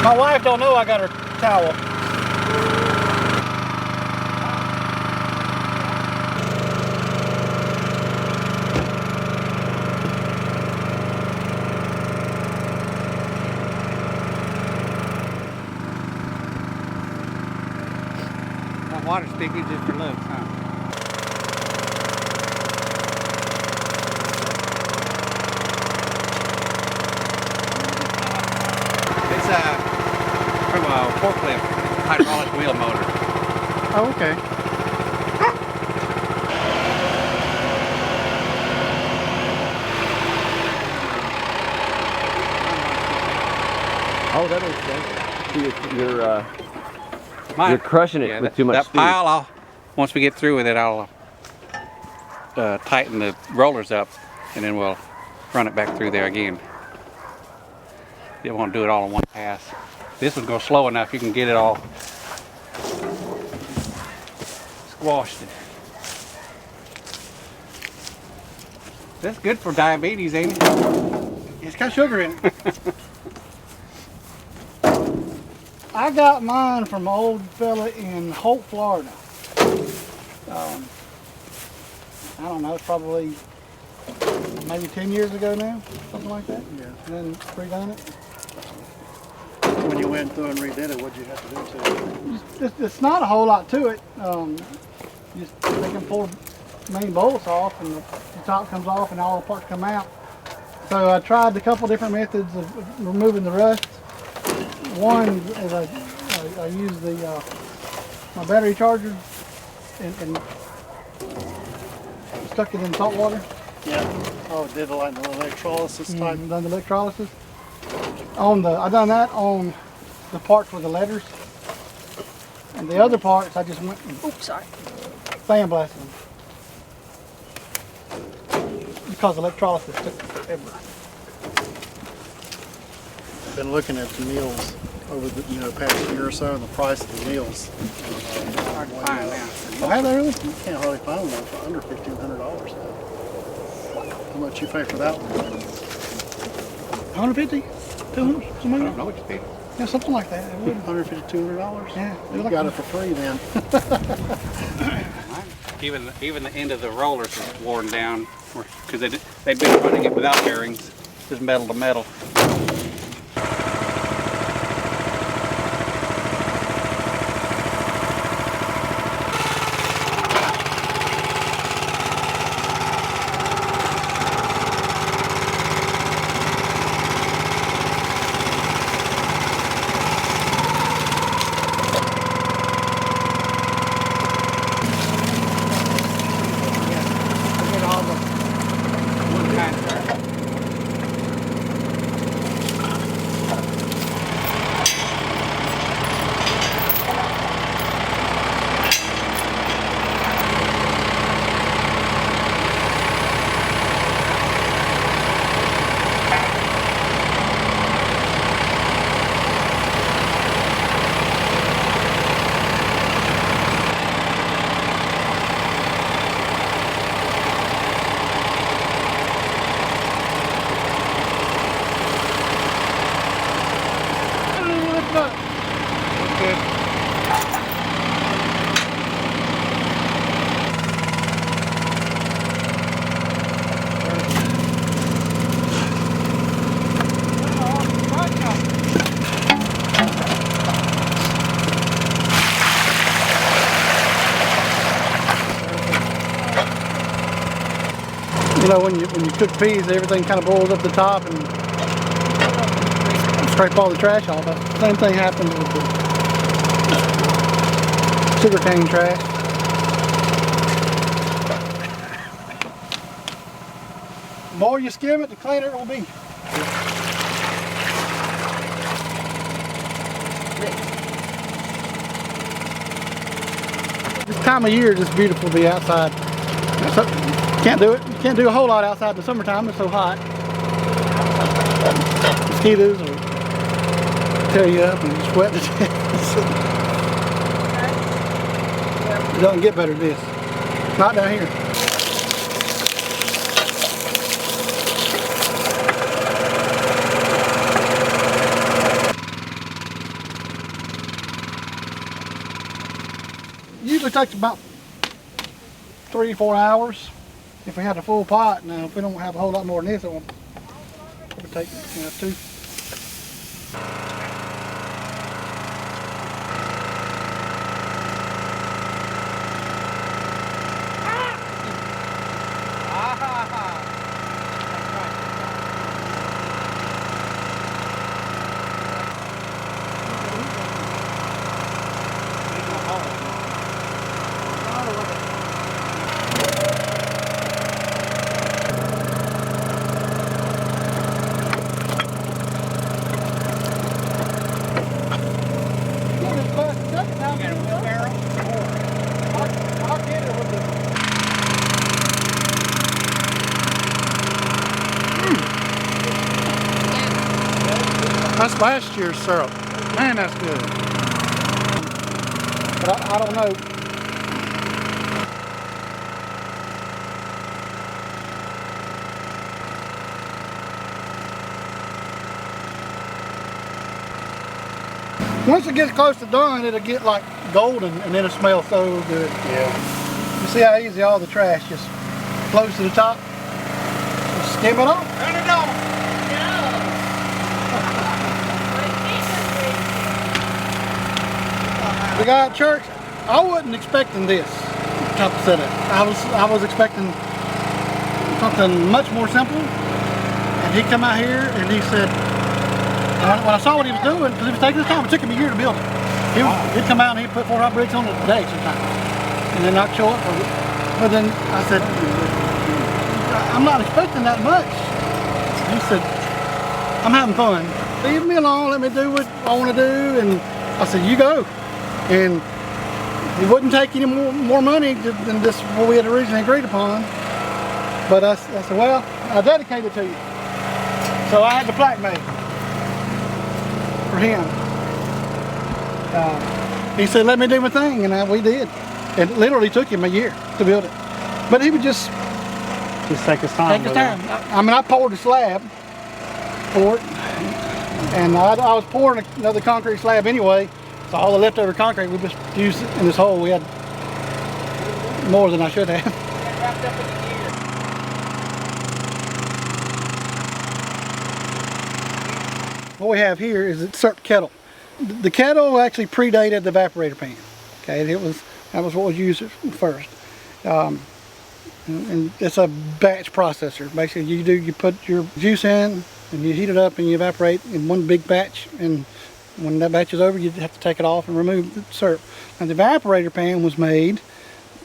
My wife don't know I got her towel. That water sticky just for looks, huh? It's from a forklift hydraulic wheel motor. Oh, okay. Oh, that makes sense. You're Mine. crushing it with too much that speed. pile, once we get through with it, I'll tighten the rollers up, and then we'll run it back through there again. You won't do it all in one pass. This would go slow enough you can get it all squashed. That's good for diabetes, ain't it? It's got sugar in it. I got mine from an old fella in Holt, Florida. I don't know, it's probably maybe 10 years ago now, something like that. Yeah. And then redone it. When you went through and redid it, what'd you have to do to it? It's not a whole lot to it. Just they can pull the main bolts off and the top comes off and all the parts come out. So I tried a couple different methods of removing the rust. One is I use my battery charger and stuck it in salt water. Yeah. Oh, it did like the electrolysis type. Done the electrolysis. I done that on the parts with the letters. And the other parts I just went and sandblasted them. Because electrolysis took forever. I've been looking at the meals over the past year or so, and the price of the meals. Hard to find now. Oh, have they really? You can't hardly find one for under $1,500 now. How much you pay for that one? 150? 200? I Something don't like know that? what you paid. Yeah, something like that. It would. $150, $200? Yeah. You got it for free then. Even the end of the rollers is worn down because they've been running it without bearings, just metal to metal. You know, when you cook peas, everything kind of boils up the top and scrape all the trash off. The same thing happens with the sugarcane trash. The more you skim it, the cleaner it will be. This time of year is just beautiful to be outside. So, can't do it. You can't do a whole lot outside in the summertime. It's so hot. Mosquitoes will tear you up and you sweat to death. It doesn't get better than this. Not down here. usually takes about 3 or 4 hours if we had a full pot. Now, if we don't have a whole lot more than this, it will take 2. That's last year's syrup. Man, that's good. But I don't know. Once it gets close to done, it'll get like golden and it'll smell so good. Yeah. You see how easy all the trash just flows to the top? Just skim it off. Turn it on. The guy at church, I wasn't expecting this type of setup. I was expecting something much more simple. And he come out here and he said, when I saw what he was doing, because he was taking his time, it took him a year to build it. He'd come out and he'd put 4 hot bricks on it a day sometimes. And then I'd show up for it. But then I said, I'm not expecting that much. He said, I'm having fun. Leave me alone, let me do what I want to do. And I said, you go. And it wouldn't take any more money than just what we had originally agreed upon. But I said, well, I dedicate it to you. So I had the plaque made for him. He said, let me do my thing, and we did. It literally took him a year to build it. But he would just take his time. Take his time. I mean, I poured a slab for it, and I was pouring another concrete slab anyway. So all the leftover concrete we just used in this hole. We had more than I should have. Wrapped up in a year. What we have here is a syrup kettle. The kettle actually predated the evaporator pan. Okay, that was what was used first. And it's a batch processor. Basically, you put your juice in and you heat it up and you evaporate in one big batch. And when that batch is over, you have to take it off and remove the syrup. Now the evaporator pan was made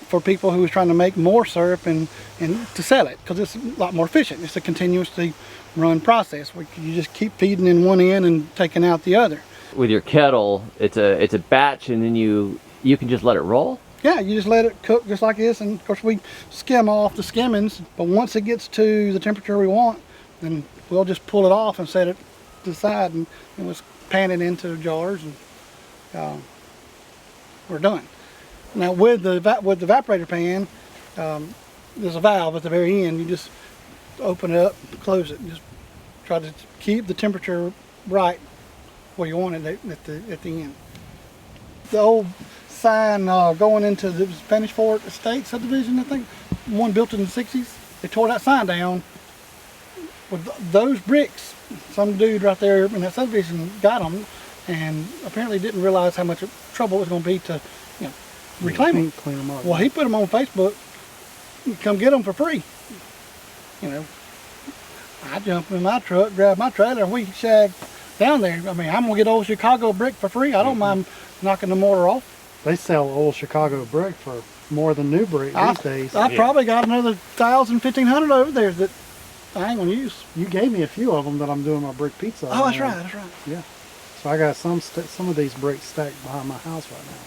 for people who was trying to make more syrup and to sell it, because it's a lot more efficient. It's a continuously run process where you just keep feeding in one end and taking out the other. With your kettle, it's a batch, and then you can just let it roll? Yeah, you just let it cook just like this, and of course we skim off the skimmings, but once it gets to the temperature we want, then we'll just pull it off and set it to the side, and it was pan it into jars, and we're done. Now with the evaporator pan, there's a valve at the very end. You just open it up, close it, and just try to keep the temperature right where you want it at the end. The old sign going into the Spanish Fort Estate subdivision, I think, one built in the 60s, they tore that sign down with those bricks. Some dude right there in that subdivision got them, and apparently didn't realize how much trouble it was going to be to, reclaim them. Clean them up. Well, he put them on Facebook. Come get them for free. I jumped in my truck, grabbed my trailer, and we shagged down there. I mean, I'm gonna get old Chicago brick for free. I don't mind knocking the mortar off. They sell old Chicago brick for more than new brick these days. I've probably got another 1,000, 1,500 over there that I ain't gonna use. You gave me a few of them that I'm doing my brick pizza. Oh, that's right, that's right. Yeah. So I got some of these bricks stacked behind my house right now.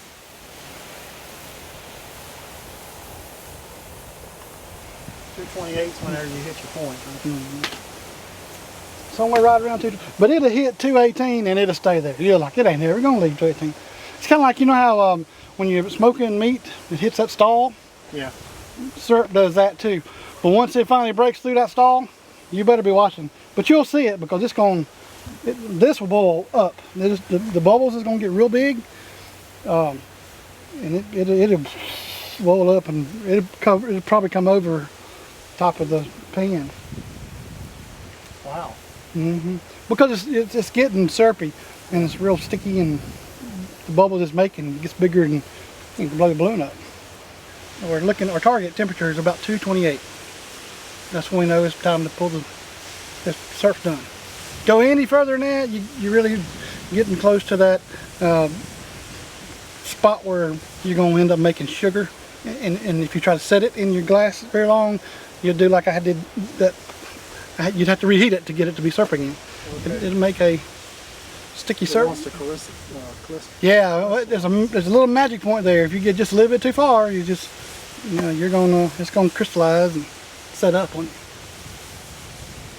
.228 whenever you hit your point. Right? Somewhere right around 2, but it'll hit 218 and it'll stay there. You're like, it ain't never gonna leave 218. It's kind of like, how when you're smoking meat, it hits that stall. Yeah. Syrup does that too. But once it finally breaks through that stall, you better be watching. But you'll see it, because this will boil up. The bubbles is gonna get real big. and it'll swell up and it'll probably come over top of the pan. Wow. Because it's getting syrupy and it's real sticky, and the bubbles it's making gets bigger and you can blow the balloon up. Our target temperature is about 228. That's when we know it's time to pull the syrup's done. Go any further than that, you're really getting close to that spot where you're going to end up making sugar. And if you try to set it in your glass very long, you'll do like I did that. You'd have to reheat it to get it to be syrup again. Okay. It'll make a sticky syrup. Yeah, there's a little magic point there. If you get just a little bit too far, it's gonna crystallize and set up on you.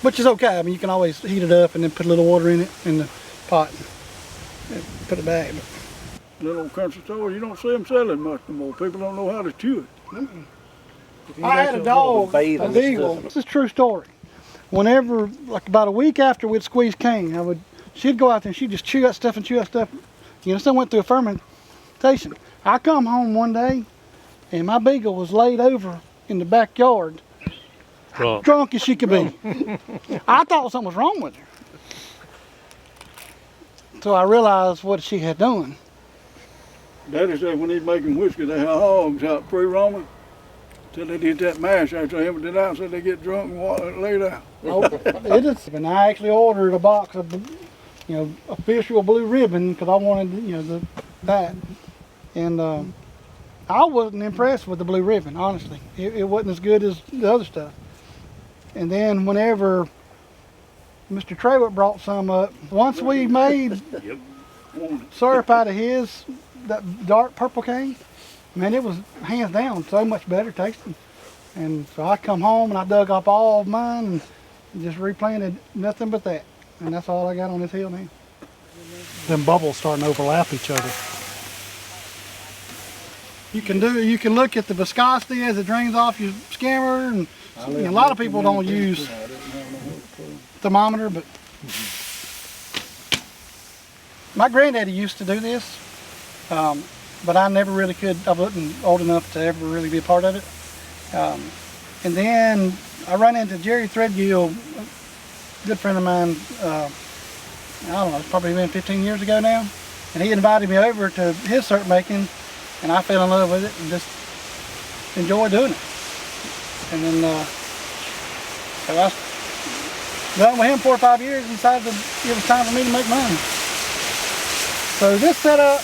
Which is okay. I mean, you can always heat it up and then put a little water in it in the pot and put it back. Little country store, you don't see them selling much no more. People don't know how to chew it. I had a dog, a beagle. This is a true story. Whenever, like about a week after we'd squeeze cane, she'd go out there and she'd just chew that stuff and chew that stuff. You know, still went through a fermentation. I come home one day and my beagle was laid over in the backyard, drunk as she could be. I thought something was wrong with her. So I realized what she had done. Daddy said when he's making whiskey, they have hogs out free roaming till they did that mash after they emptied it out, so they get drunk and lay down. Oh, it is. And I actually ordered a box of, official blue ribbon because I wanted, that. And I wasn't impressed with the blue ribbon, honestly. It wasn't as good as the other stuff. And then whenever Mr. Trawitt brought some up, once we made syrup out of that dark purple cane, man, it was hands down so much better tasting. And so I come home and I dug up all of mine and just replanted nothing but that. And that's all I got on this hill now. Them bubbles starting to overlap each other. You can look at the viscosity as it drains off your skimmer, and a lot of people don't use thermometer, but my granddaddy used to do this, but I never really could. I wasn't old enough to ever really be a part of it. And then I ran into Jerry Threadgill, a good friend of mine, I don't know, it's probably been 15 years ago now, and he invited me over to his syrup making, and I fell in love with it and just enjoy doing it. And then so I done with him 4 or 5 years and decided it was time for me to make mine. So this setup,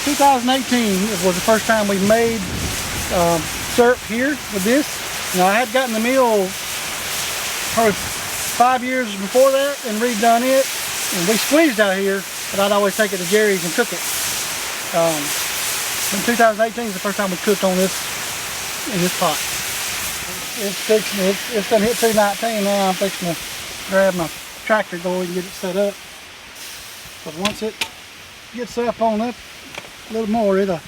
2018 was the first time we made syrup here with this. Now I had gotten the mill probably 5 years before that and redone it, and we squeezed out here, but I'd always take it to Jerry's and cook it. In 2018 is the first time we cooked on this in this pot. It's done hit 219 now. I'm fixing to grab my tractor, go and get it set up. But once it gets up on that a little more, that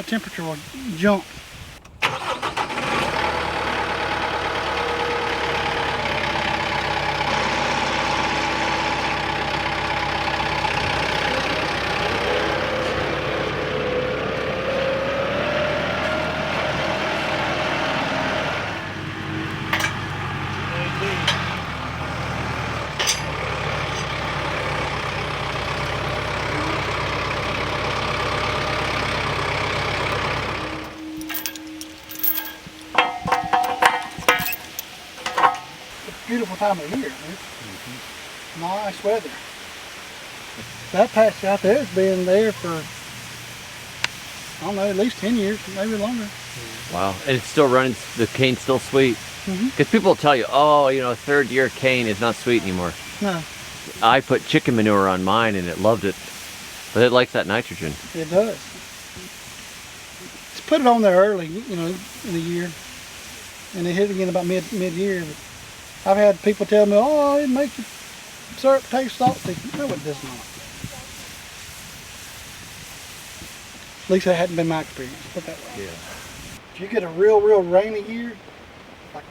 temperature will jump. Beautiful time of year. Nice weather. That patch out there has been there for, I don't know, at least 10 years, maybe longer. Wow, and it's still running, the cane's still sweet. Because people will tell you, oh, third year cane is not sweet anymore. No. I put chicken manure on mine and it loved it. But it likes that nitrogen. It does. Just put it on there early, in the year. And it hit again about mid-year. I've had people tell me, oh, it makes your syrup taste salty. No, it does not. At least that hadn't been my experience, put that way. Yeah. If you get a real rainy year, like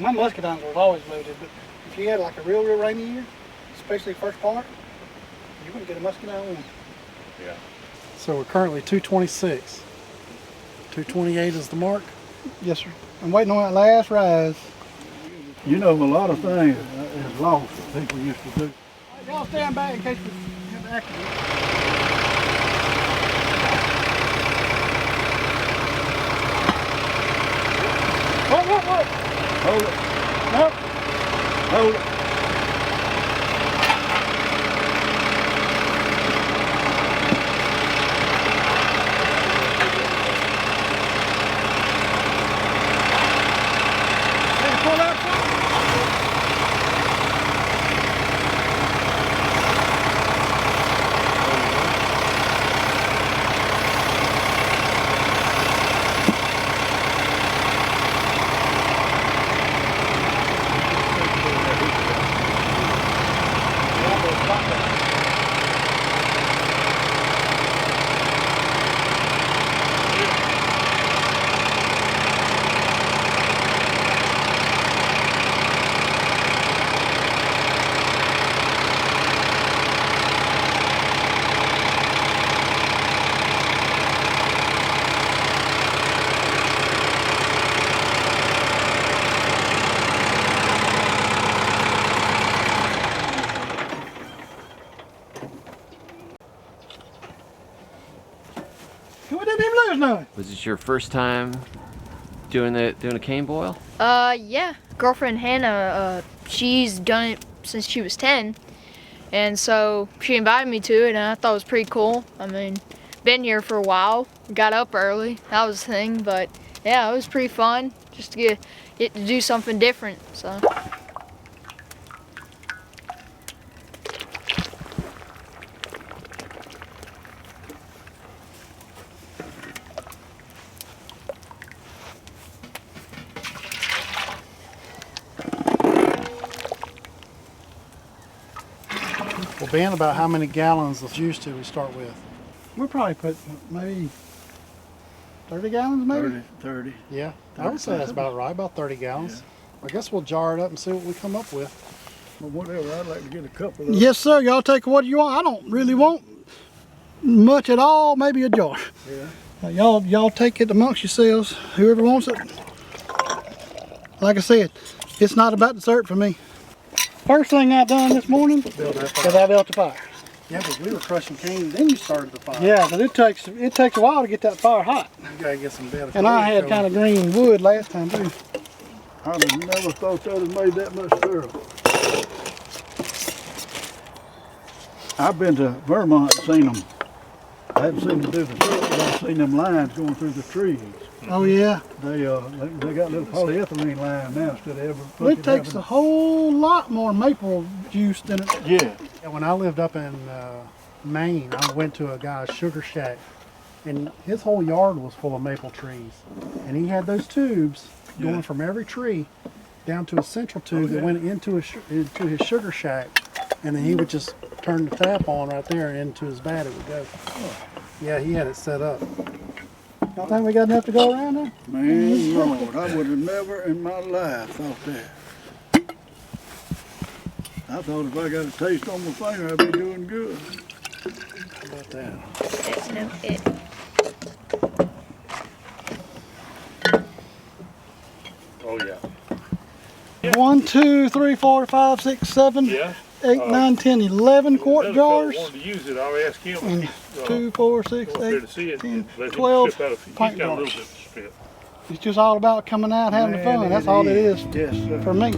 my muscadines was always loaded, but if you had like a real rainy year, especially first part, you wouldn't get a muscadine one. Yeah. So we're currently 226. 228 is the mark. Yes, sir. I'm waiting on that last rise. You know, a lot of things is lost that people used to do. Y'all stand back in case we have an accident. What? Hold it, Nope. hold it. Pull that front. We didn't even lose none. Was this your first time doing a cane boil? Yeah. Girlfriend Hannah, she's done it since she was 10. And so she invited me to it, and I thought it was pretty cool. I mean, been here for a while, got up early, that was the thing, but yeah, it was pretty fun just to get to do something different, so. Well, Ben, about how many gallons of juice do we start with? We'll probably put maybe 30 gallons, maybe? 30. Yeah, I would say that's about right, about 30 gallons. I guess we'll jar it up and see what we come up with. Well, whatever, I'd like to get a couple of those. Yes, sir. Y'all take what you want. I don't really want much at all, maybe a jar. Yeah. Y'all take it amongst yourselves, whoever wants it. Like I said, it's not about dessert for me. First thing I done this morning is I built a fire. Yeah, but we were crushing cane, then you started the fire. Yeah, but it takes a while to get that fire hot. You gotta get some better. And I had kind of green wood last time too. I'd have never thought that had made that much syrup. I've been to Vermont and seen them. I haven't seen them do the syrup, but I've seen them lines going through the trees. Oh yeah. They got little polyethylene line now instead of ever. Well, it takes a whole lot more maple juice than it. Yeah. When I lived up in Maine, I went to a guy's sugar shack, and his whole yard was full of maple trees. And he had those tubes going from every tree down to a central tube that went into his sugar shack, and then he would just turn the tap on right there, and into his vat it would go. Yeah, he had it set up. Y'all think we got enough to go around there? Man, Lord, I would have never in my life thought that. I thought if I got a taste on my finger, I'd be doing good. How about that? That's no it. Oh yeah. 1, 2, 3, 4, 5, 6, 7, Yeah. 8, 9, 10, 11 quart Another fellow jars. wanted to use it. I'll ask him. And if he's, 2, 4, 6, go up there 8, to see it. 10, Let him 12 strip out a few. pint He's got a little jars. bit to strip. It's just all about coming out, having Man, fun. That's all it is Yes, sir. for me.